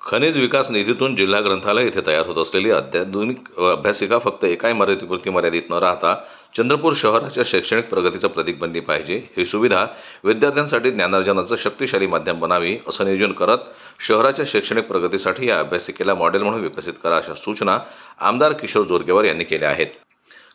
खनिज विकास निधीतून जिल्हा ग्रंथालय येथे तयार होत असलेली अत्याधुनिक अभ्यासिका फक्त एका इमारतीपुरती मर्यादित न राहता चंद्रपूर शहराच्या शैक्षणिक प्रगतीचं प्रतीक बनली पाहिजे। ही सुविधा विद्यार्थ्यांसाठी ज्ञानार्जनाचं शक्तिशाली माध्यम बनावी असं नियोजन करत शहराच्या शैक्षणिक प्रगतीसाठी या अभ्यासिकेला मॉडेल म्हणून विकसित करा अशा सूचना आमदार किशोर जोरगेवार यांनी केल्या आहेत।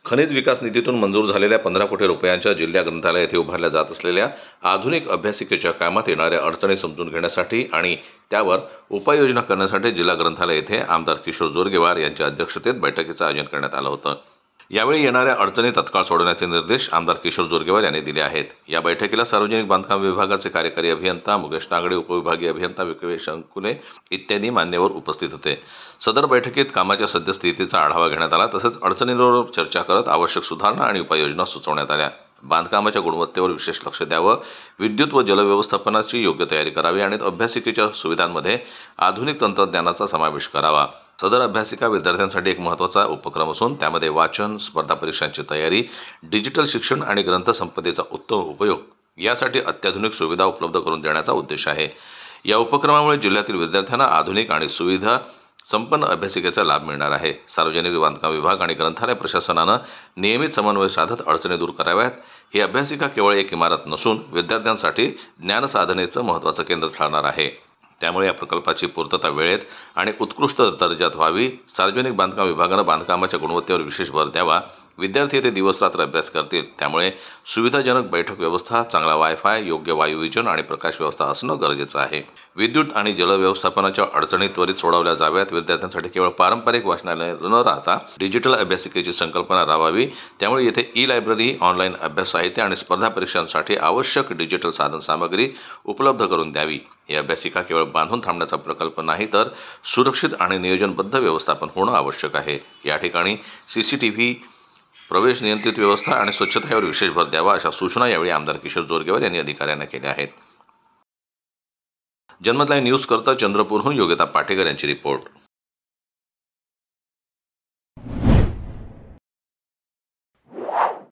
खनिज विकास निधीतून मंजूर झालेल्या 15 कोटी रुपयांच्या जिल्हा ग्रंथालय येथे उभारल्या जात असलेल्या आधुनिक अभ्यासिकेच्या कामात येणाऱ्या अडचणी समजून घेण्यासाठी आणि त्यावर उपाययोजना करण्यासाठी जिल्हा ग्रंथालय येथे आमदार किशोर जोरगेवार यांच्या अध्यक्षतेत बैठकीचं आयोजन करण्यात आलं होतं। यावेळी येणाऱ्या अडचणी तत्काळ सोडवण्याचे निर्देश आमदार किशोर जोरगेवार यांनी दिले आहेत। या बैठकीला सार्वजनिक बांधकाम विभागाचे कार्यकारी अभियंता मुकेश तांगडे, उपविभागीय अभियंता विक्रमेश अंकुले इत्यादी मान्यवर उपस्थित होते। सदर बैठकीत कामाच्या सद्यस्थितीचा आढावा घेण्यात आला, तसेच अडचणींवर चर्चा करत आवश्यक सुधारणा आणि उपाययोजना सुचवण्यात आल्या। बांधकामाच्या गुणवत्तेवर विशेष लक्ष द्यावं, विद्युत व जलव्यवस्थापनाची योग्य तयारी करावी आणि अभ्यासिकेच्या सुविधांमध्ये आधुनिक तंत्रज्ञानाचा समावेश करावा। सदर अभ्यासिका विद्यार्थ्यांसाठी एक महत्त्वाचा उपक्रम असून त्यामध्ये वाचन, स्पर्धा परीक्षांची तयारी, डिजिटल शिक्षण आणि ग्रंथसंपदेचा उत्तम उपयोग यासाठी अत्याधुनिक सुविधा उपलब्ध करून देण्याचा उद्देश आहे। या उपक्रमामुळे जिल्ह्यातील विद्यार्थ्यांना आधुनिक आणि सुविधा संपन्न अभ्यासिकेचा लाभ मिळणार आहे। सार्वजनिक बांधकाम विभाग आणि ग्रंथालय प्रशासनानं नियमित समन्वय साधत अडचणी दूर कराव्यात। ही अभ्यासिका केवळ एक इमारत नसून विद्यार्थ्यांसाठी ज्ञानसाधनेचं महत्त्वाचं केंद्र ठरणार आहे। त्यामुळे या प्रकल्पाची पूर्तता वेळेत आणि उत्कृष्ट दर्जात व्हावी। सार्वजनिक बांधकाम विभागानं बांधकामाच्या गुणवत्तेवर विशेष भर द्यावा। विद्यार्थी येथे दिवसरात्र अभ्यास करतील, त्यामुळे सुविधाजनक बैठक व्यवस्था, चांगला वायफाय, योग्य वायुविजन आणि प्रकाश व्यवस्था असणं गरजेचं आहे। विद्युत आणि जल व्यवस्थापनाच्या अडचणी त्वरित सोडवल्या जाव्यात। विद्यार्थ्यांसाठी केवळ पारंपरिक वाचनालय न राहता डिजिटल अभ्यासिकेची संकल्पना राबवावी। त्यामुळे येथे ई-लायब्ररी, ऑनलाईन अभ्यास साहित्य आणि स्पर्धा परीक्षांसाठी आवश्यक डिजिटल साधन सामग्री उपलब्ध करून द्यावी। ही अभ्यासिका केवळ बांधून थांबण्याचा प्रकल्प नाही, तर सुरक्षित आणि नियोजनबद्ध व्यवस्थापन होणं आवश्यक आहे। या ठिकाणी CCTV, प्रवेश नियंत्रित व्यवस्था आणि स्वच्छता यावर विशेष भर द्यावा अशा सूचना यावेळी आमदार किशोर जोरगेवार यांनी अधिकाऱ्यांना केल्या आहेत। जनमत लाईव्ह न्यूज करता चंद्रपूरहून योगिता पाटेकर यांची रिपोर्ट।